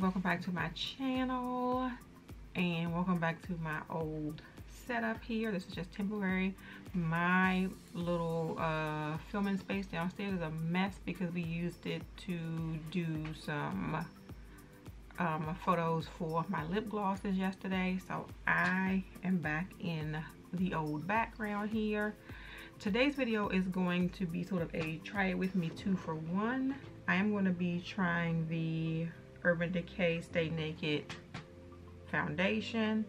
welcome back to my channel, and welcome back to my old setup here. This is just temporary. My little filming space downstairs is a mess because we used it to do some photos for my lip glosses yesterday. So I am back in the old background here. Today's video is going to be sort of a try it with me 2-for-1. I am going to be trying the Urban Decay Stay Naked foundation,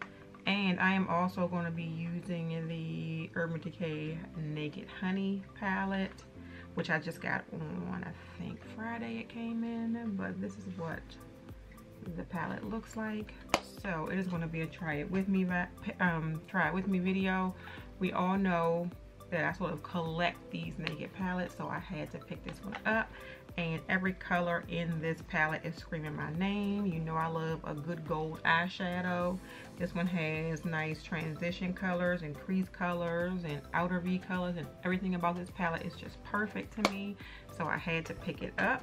and I am also going to be using the Urban Decay Naked Honey palette, which I just got on, I think Friday it came in, but this is what the palette looks like. So it is going to be a try it with me video. We all know that I sort of collect these naked palettes, so I had to pick this one up, and every color in this palette is screaming my name. You know I love a good gold eyeshadow. This one has nice transition colors and crease colors and outer V colors, and everything about this palette is just perfect to me, so I had to pick it up.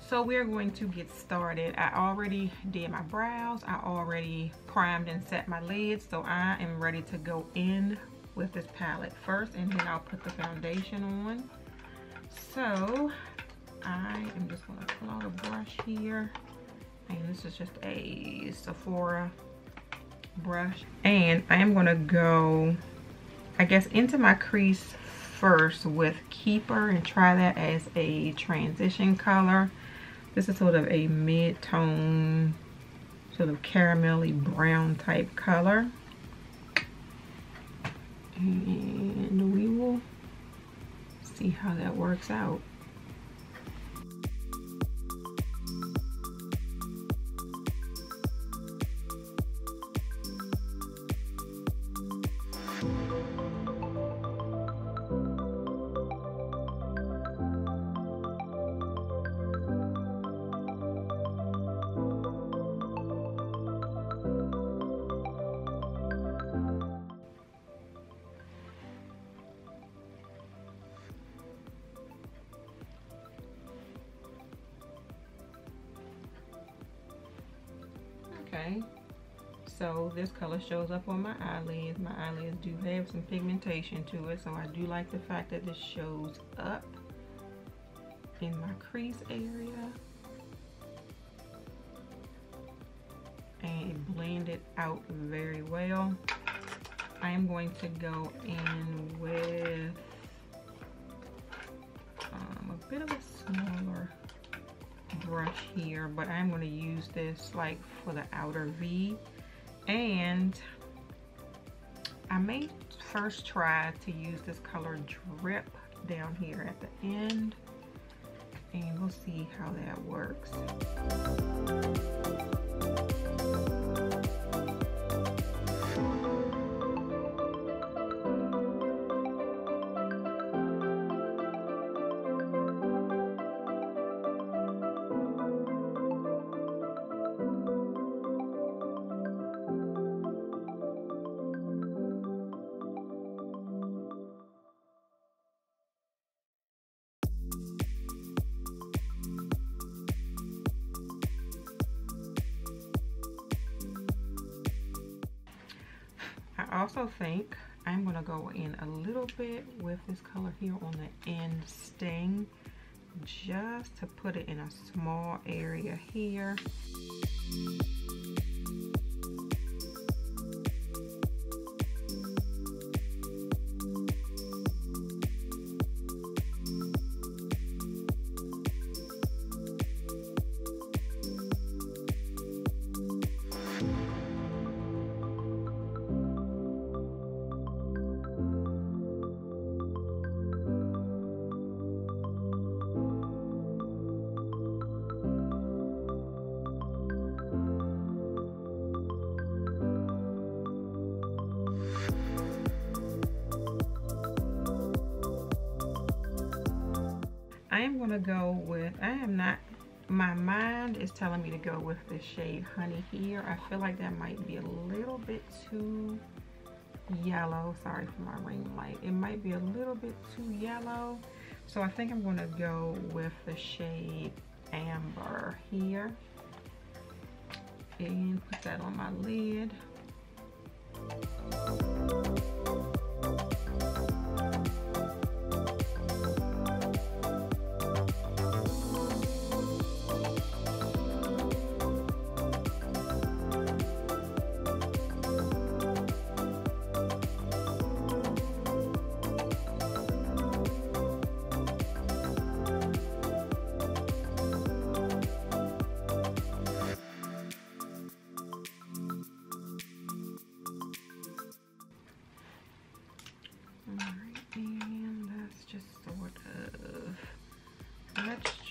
So we're going to get started. I already did my brows, I already primed and set my lids, so I am ready to go in with this palette first, and then I'll put the foundation on. So I am just going to pull out a brush here, and this is just a Sephora brush, and I am going to go, I guess, into my crease first with Keeper and try that as a transition color. This is sort of a mid-tone, sort of caramelly brown type color. And we will see how that works out. Okay, so this color shows up on my eyelids. My eyelids do have some pigmentation to it, so I do like the fact that this shows up in my crease area. And it blended out very well. I am going to go in with a bit of a smaller brush here, but I'm going to use this like for the outer V, and I may first try to use this color Drip down here at the end, and we'll see how that works. I also think I'm going to go in a little bit with this color here on the end sting, just to put it in a small area here. I am going to go with, my mind is telling me to go with the shade Honey here. I feel like that might be a little bit too yellow. Sorry for my ring light. It might be a little bit too yellow. So I think I'm going to go with the shade Amber here. and put that on my lid.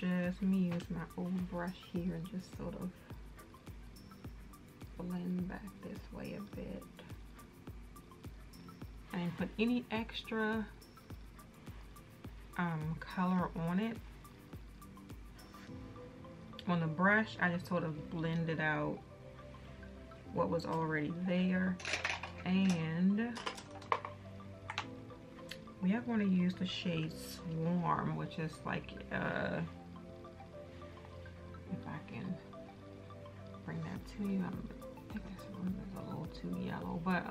Let's me use my old brush here and just sort of blend back this way a bit. I didn't put any extra color on it. On the brush, I just sort of blended out what was already there. And we are going to use the shade Swarm, which is like if I can bring that to you, I think this one is a little too yellow, but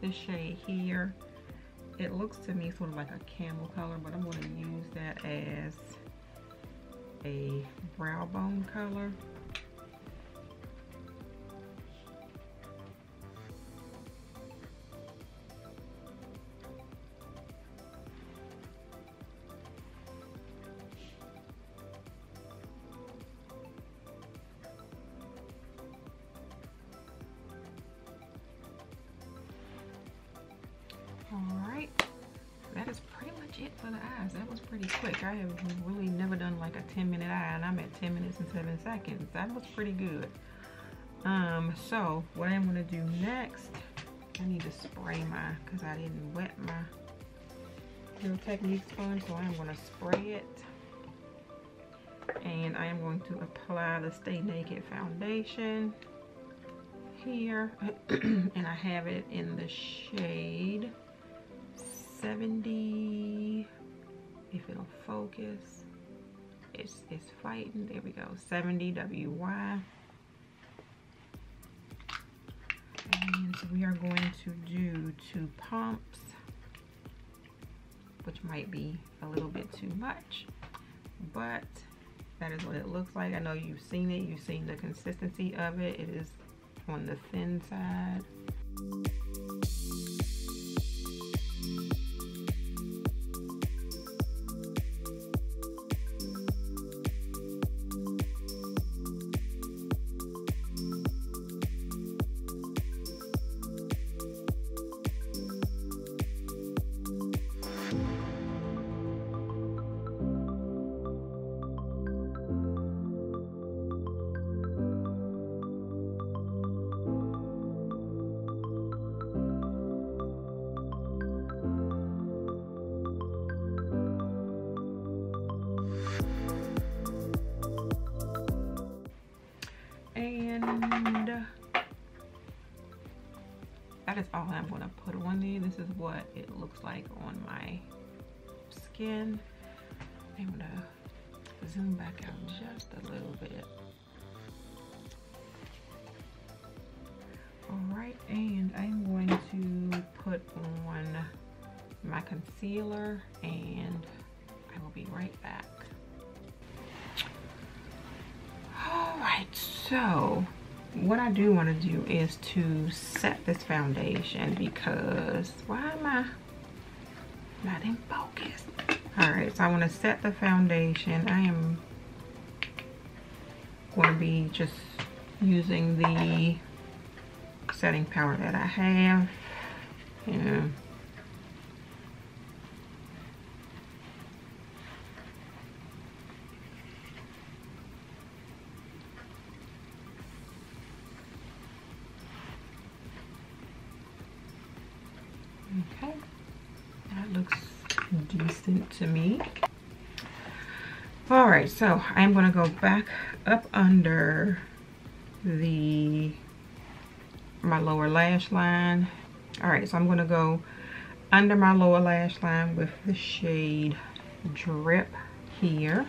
this shade here, it looks to me sort of like a camel color, but I'm going to use that as a brow bone color. Alright, that is pretty much it for the eyes. That was pretty quick. I have really never done like a 10-minute eye, and I'm at 10 minutes and 7 seconds. That was pretty good. So what I'm going to do next, I need to spray because I didn't wet my Real Technique sponge, so I'm going to spray it. And I am going to apply the Stay Naked foundation here. And I have it in the shade 70, if it'll focus, it's fighting, there we go, 70 WY. And so we are going to do 2 pumps, which might be a little bit too much, but that is what it looks like. I know you've seen it, you've seen the consistency of it. It is on the thin side. And that is all I'm going to put on there. This is what it looks like on my skin. I'm going to zoom back out just a little bit. Alright, and I'm going to put on my concealer, and I will be right back. Alright, so what I do want to do is to set this foundation, because why am I not in focus? Alright, so I want to set the foundation. I am going to be just using the setting powder that I have. Yeah. Okay, that looks decent to me. All right, so I'm going to go back up under my lower lash line. All right, so I'm going to go under my lower lash line with the shade Drip here.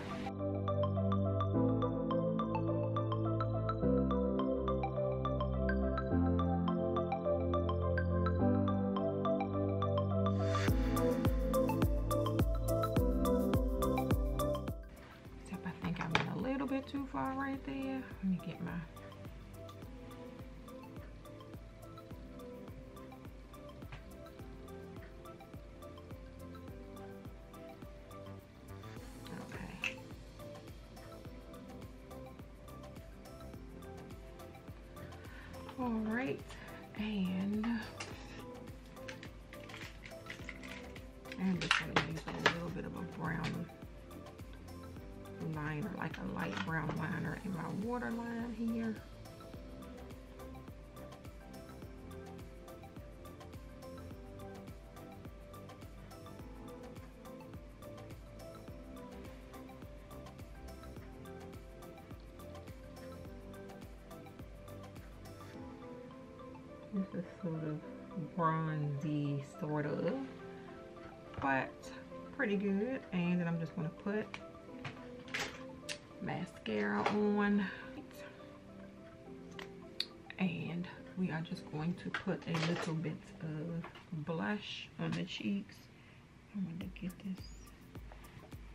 far right there. Let me get my all right, and I'm just going to use a little bit of a brown liner, like a light brown liner in my waterline here. This is sort of bronzy, sort of, but pretty good. And then I'm just going to put mascara on, and we are just going to put a little bit of blush on the cheeks. I'm going to get this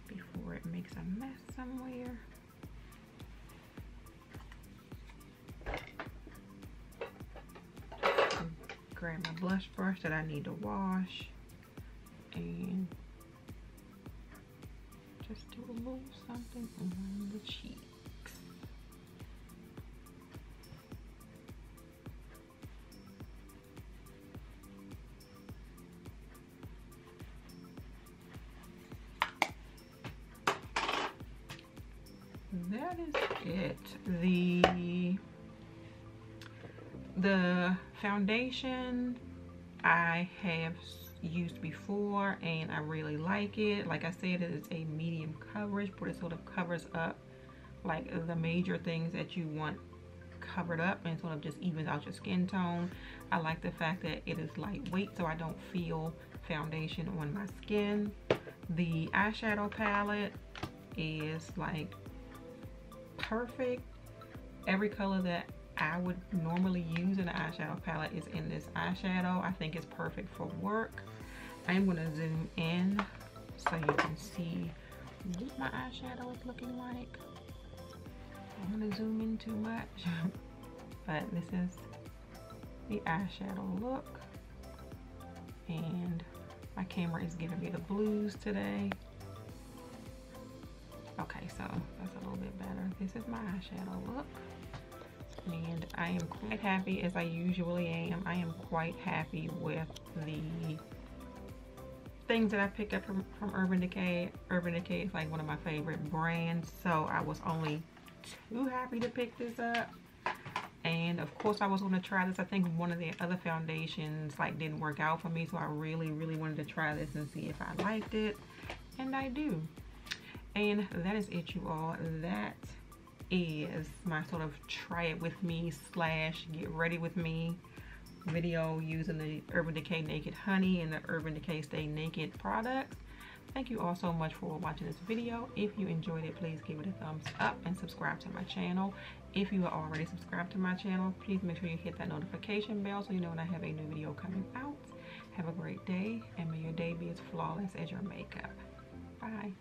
before it makes a mess somewhere. Grab my blush brush that I need to wash and just do a little something on the cheeks. That is it. The foundation I have used before and I really like it. Like I said, it is a medium coverage, but it sort of covers up like the major things that you want covered up and sort of just evens out your skin tone. I like the fact that it is lightweight, so I don't feel foundation on my skin. The eyeshadow palette is like perfect. Every color that I would normally use in an eyeshadow palette is in this eyeshadow. I think it's perfect for work. I am going to zoom in so you can see what my eyeshadow is looking like. I'm going to zoom in too much. But this is the eyeshadow look. And my camera is giving me the blues today. Okay, so that's a little bit better. This is my eyeshadow look. And I am quite happy, as I usually am. I am quite happy with the things that I picked up from Urban Decay. Urban Decay is like one of my favorite brands, so I was only too happy to pick this up. And of course I was going to try this. I think one of the other foundations like didn't work out for me, so I really wanted to try this and see if I liked it, and I do. And that is it, you all. That is my sort of try it with me / get ready with me video using the Urban Decay Naked Honey and the Urban Decay Stay Naked products. Thank you all so much for watching this video. If you enjoyed it, please give it a thumbs up and subscribe to my channel. If you are already subscribed to my channel, please make sure you hit that notification bell so you know when I have a new video coming out. Have a great day, and may your day be as flawless as your makeup. Bye.